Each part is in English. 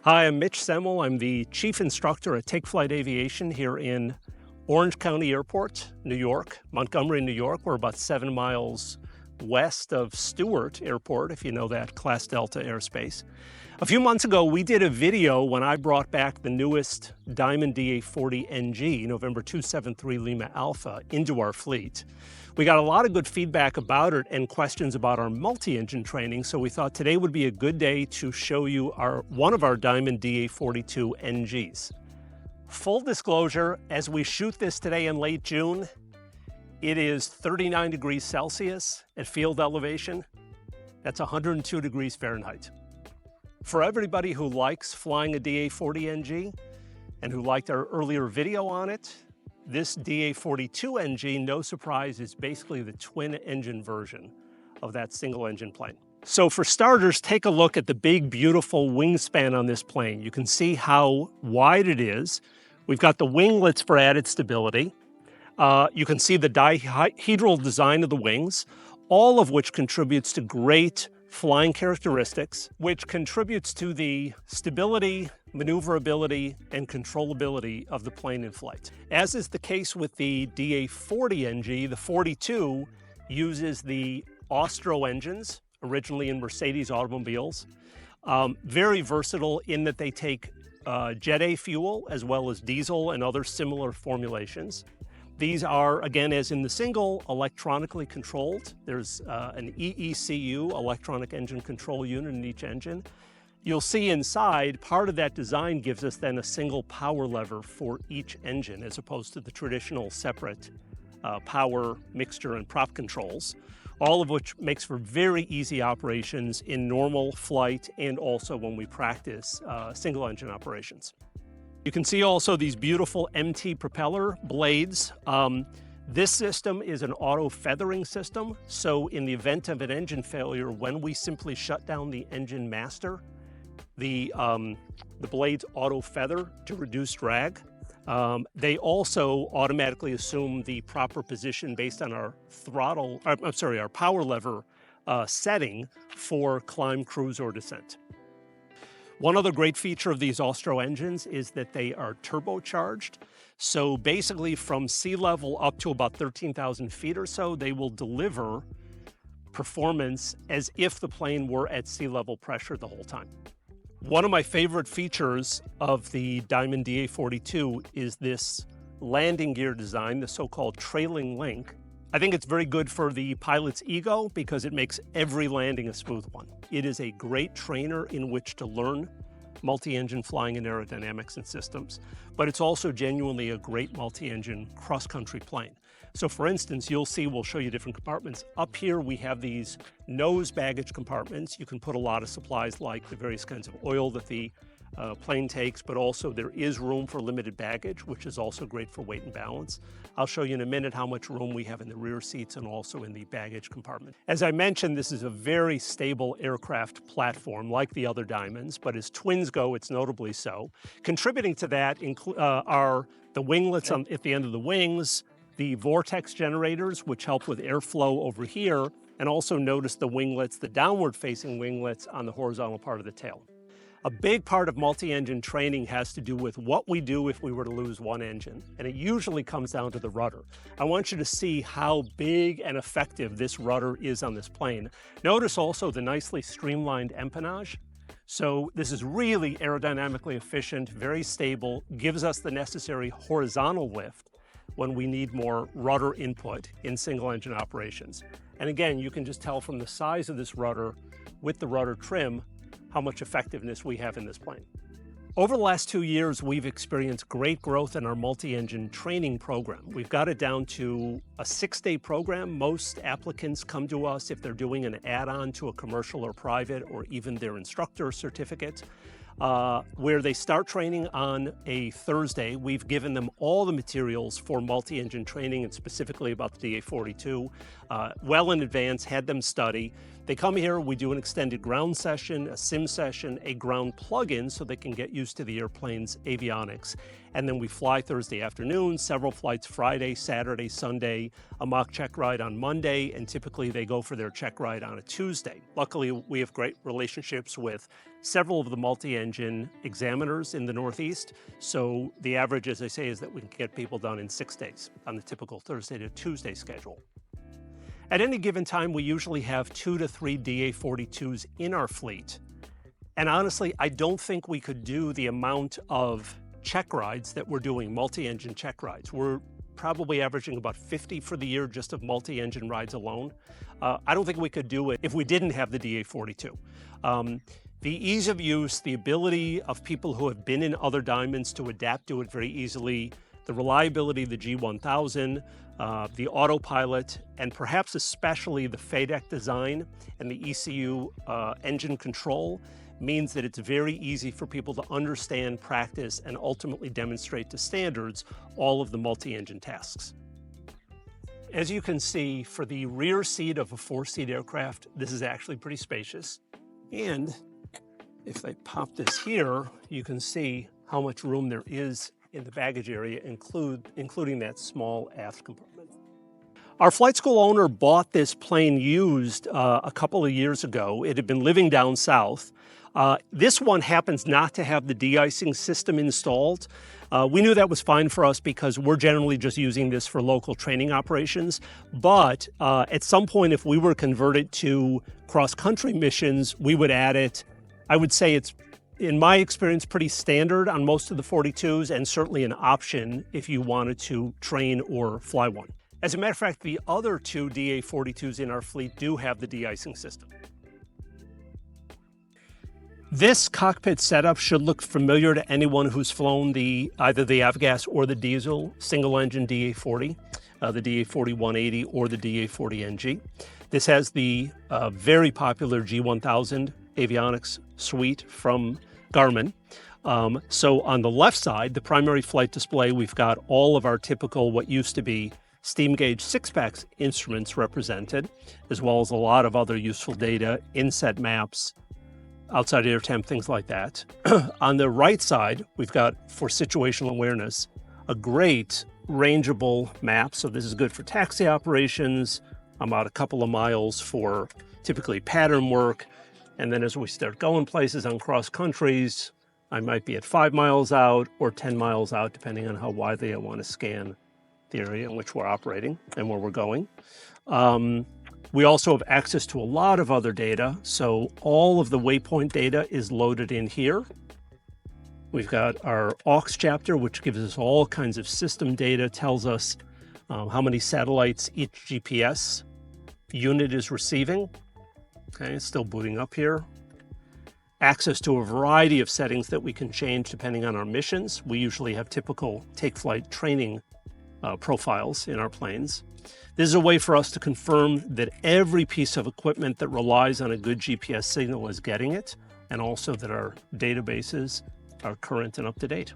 Hi, I'm Mitch Semmel. I'm the Chief Instructor at Take Flight Aviation here in Orange County Airport, New York, Montgomery, New York. We're about 7 miles west of Stewart Airport, if you know that, Class Delta airspace. A few months ago, we did a video when I brought back the newest Diamond DA40NG, November 273 Lima Alpha, into our fleet. We got a lot of good feedback about it and questions about our multi-engine training, so we thought today would be a good day to show you one of our Diamond DA42NGs. Full disclosure, as we shoot this today in late June, it is 39 degrees Celsius at field elevation. That's 102 degrees Fahrenheit. For everybody who likes flying a DA40NG and who liked our earlier video on it, this DA42NG, no surprise, is basically the twin engine version of that single engine plane. So for starters, take a look at the big, beautiful wingspan on this plane. You can see how wide it is. We've got the winglets for added stability. You can see the dihedral design of the wings, all of which contributes to great flying characteristics, which contributes to the stability, maneuverability, and controllability of the plane in flight. As is the case with the DA40NG, the 42 uses the Austro engines, originally in Mercedes automobiles. Very versatile in that they take Jet A fuel as well as diesel and other similar formulations. These are, again, as in the single, electronically controlled. There's an EECU, electronic engine control unit, in each engine. You'll see inside, part of that design gives us then a single power lever for each engine, as opposed to the traditional separate power, mixture, and prop controls, all of which makes for very easy operations in normal flight and also when we practice single engine operations. You can see also these beautiful MT propeller blades. This system is an auto feathering system. So in the event of an engine failure, when we simply shut down the engine master, the blades auto feather to reduce drag. They also automatically assume the proper position based on our our power lever setting for climb, cruise, or descent. One other great feature of these Austro engines is that they are turbocharged. So basically from sea level up to about 13,000 feet or so, they will deliver performance as if the plane were at sea level pressure the whole time. One of my favorite features of the Diamond DA42 is this landing gear design, the so-called trailing link. I think it's very good for the pilot's ego because it makes every landing a smooth one. It is a great trainer in which to learn multi-engine flying and aerodynamics and systems, but it's also genuinely a great multi-engine cross-country plane. So for instance, you'll see, we'll show you different compartments. Up here we have these nose baggage compartments. You can put a lot of supplies like the various kinds of oil that the plane takes, but also there is room for limited baggage, which is also great for weight and balance. I'll show you in a minute how much room we have in the rear seats and also in the baggage compartment. As I mentioned, this is a very stable aircraft platform like the other Diamonds, but as twins go, it's notably so. Contributing to that are the winglets at the end of the wings, the vortex generators, which help with airflow over here, and also notice the winglets, the downward-facing winglets on the horizontal part of the tail. A big part of multi-engine training has to do with what we do if we were to lose one engine, and it usually comes down to the rudder. I want you to see how big and effective this rudder is on this plane. Notice also the nicely streamlined empennage. So this is really aerodynamically efficient, very stable, gives us the necessary horizontal lift when we need more rudder input in single engine operations. And again, you can just tell from the size of this rudder with the rudder trim how much effectiveness we have in this plane. Over the last 2 years, we've experienced great growth in our multi-engine training program. We've got it down to a 6-day program. Most applicants come to us if they're doing an add-on to a commercial or private or even their instructor certificate, where they start training on a Thursday. We've given them all the materials for multi-engine training and specifically about the DA42 well in advance, had them study. They come here, we do an extended ground session, a sim session, a ground plug-in so they can get used to the airplane's avionics. and then we fly Thursday afternoon, several flights Friday, Saturday, Sunday, a mock check ride on Monday, and typically they go for their check ride on a Tuesday. Luckily, we have great relationships with several of the multi-engine examiners in the Northeast, so the average, as I say, is that we can get people done in 6 days on the typical Thursday to Tuesday schedule. At any given time, we usually have 2 to 3 DA42s in our fleet. And honestly, I don't think we could do the amount of check rides that we're doing, multi-engine check rides. We're probably averaging about 50 for the year just of multi-engine rides alone. I don't think we could do it if we didn't have the DA42. The ease of use, the ability of people who have been in other Diamonds to adapt to it very easily, the reliability of the G1000, the autopilot, and perhaps especially the FADEC design and the ECU engine control means that it's very easy for people to understand, practice, and ultimately demonstrate to standards all of the multi-engine tasks. As you can see, for the rear seat of a 4-seat aircraft, this is actually pretty spacious. And if I pop this here, you can see how much room there is in the baggage area, including that small aft compartment. Our flight school owner bought this plane used a couple of years ago. It had been living down south. This one happens not to have the de-icing system installed. We knew that was fine for us because we're generally just using this for local training operations. But at some point, if we were converted to cross-country missions, we would add it. I would say it's, in my experience, pretty standard on most of the 42s and certainly an option if you wanted to train or fly one. As a matter of fact, the other 2 DA42s in our fleet do have the de-icing system. This cockpit setup should look familiar to anyone who's flown either the avgas or the diesel single-engine DA40, the DA4180 or the DA40NG. This has the very popular G1000 avionics suite from Garmin. So on the left side, the primary flight display, we've got all of our typical, what used to be steam gauge 6-pack instruments represented, as well as a lot of other useful data, inset maps, outside air temp, things like that. On the right side, we've got, for situational awareness, a great rangeable map. So this is good for taxi operations. I'm out a couple of miles for typically pattern work. And then as we start going places on cross countries, I might be at 5 miles out or 10 miles out, depending on how widely I want to scan the area in which we're operating and where we're going. We also have access to a lot of other data. So all of the waypoint data is loaded in here. We've got our aux chapter, which gives us all kinds of system data, tells us how many satellites each GPS unit is receiving. Okay, it's still booting up here. Access to a variety of settings that we can change depending on our missions. We usually have typical take flight training profiles in our planes. This is a way for us to confirm that every piece of equipment that relies on a good GPS signal is getting it, and also that our databases are current and up to date.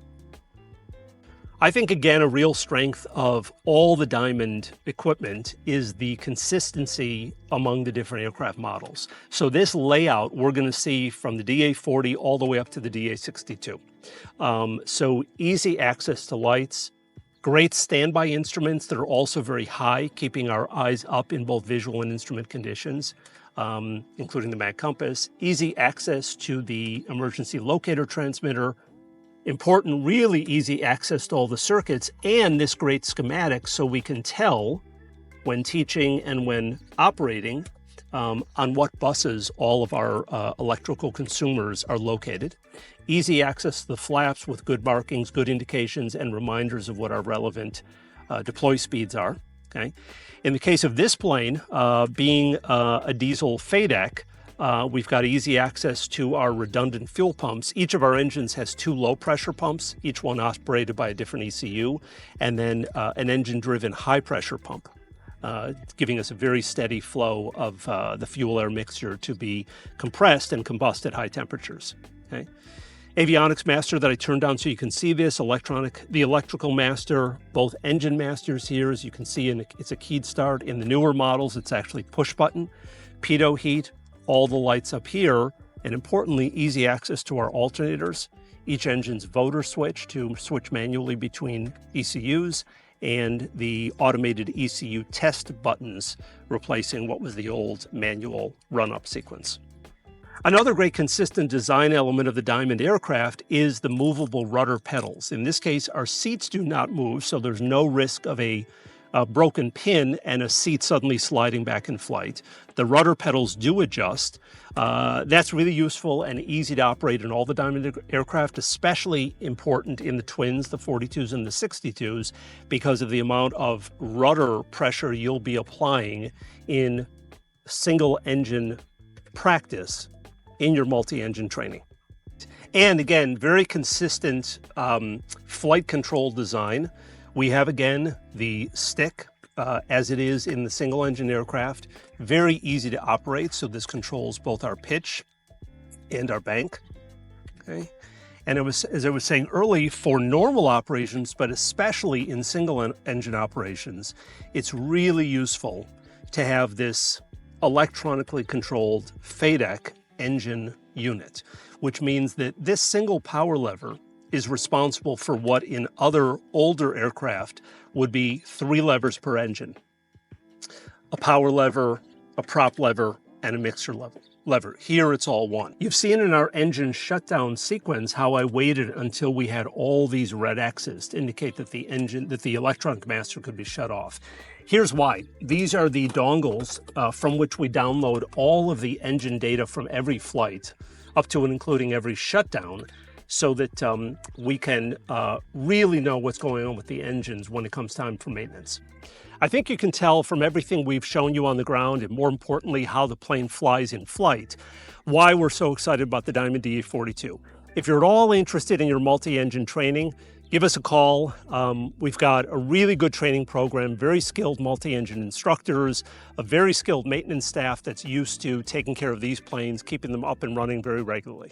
I think, again, a real strength of all the Diamond equipment is the consistency among the different aircraft models. So this layout we're going to see from the DA40 all the way up to the DA62. So easy access to lights, great standby instruments that are also very high, keeping our eyes up in both visual and instrument conditions, including the mag compass, easy access to the emergency locator transmitter, important, really easy access to all the circuits, and this great schematic so we can tell when teaching and when operating on what buses all of our electrical consumers are located. Easy access to the flaps with good markings, good indications, and reminders of what our relevant deploy speeds are. Okay. In the case of this plane, being a diesel FADEC, we've got easy access to our redundant fuel pumps. Each of our engines has 2 low pressure pumps, each one operated by a different ECU, and then an engine-driven high pressure pump, giving us a very steady flow of the fuel air mixture to be compressed and combust at high temperatures. Okay. Avionics master that I turned on so you can see this, the electrical master, both engine masters here, as you can see, it's a keyed start. In the newer models, it's actually push button, pitot heat, all the lights up here, and importantly, easy access to our alternators. each engine's voter switch to switch manually between ECUs, and the automated ECU test buttons, replacing what was the old manual run-up sequence. Another great consistent design element of the Diamond aircraft is the movable rudder pedals. In this case, our seats do not move, so there's no risk of a broken pin and a seat suddenly sliding back in flight. The rudder pedals do adjust. That's really useful and easy to operate in all the Diamond aircraft, especially important in the twins, the 42s and the 62s, because of the amount of rudder pressure you'll be applying in single engine practice in your multi-engine training. And again, very consistent flight control design. We have, again, the stick as it is in the single engine aircraft. Very easy to operate, so this controls both our pitch and our bank. Okay. And it was, as I was saying early, for normal operations, but especially in single engine operations, it's really useful to have this electronically controlled FADEC engine unit, which means that this single power lever is responsible for what in other older aircraft would be 3 levers per engine. A power lever, a prop lever, and a mixer lever. Here it's all one. You've seen in our engine shutdown sequence how I waited until we had all these red X's to indicate that the electronic master could be shut off. Here's why. These are the dongles from which we download all of the engine data from every flight, up to and including every shutdown, so that we can really know what's going on with the engines when it comes time for maintenance. I think you can tell from everything we've shown you on the ground, and more importantly, how the plane flies in flight, why we're so excited about the Diamond DA42. If you're at all interested in your multi-engine training, give us a call. We've got a really good training program, very skilled multi-engine instructors, a very skilled maintenance staff that's used to taking care of these planes, keeping them up and running very regularly.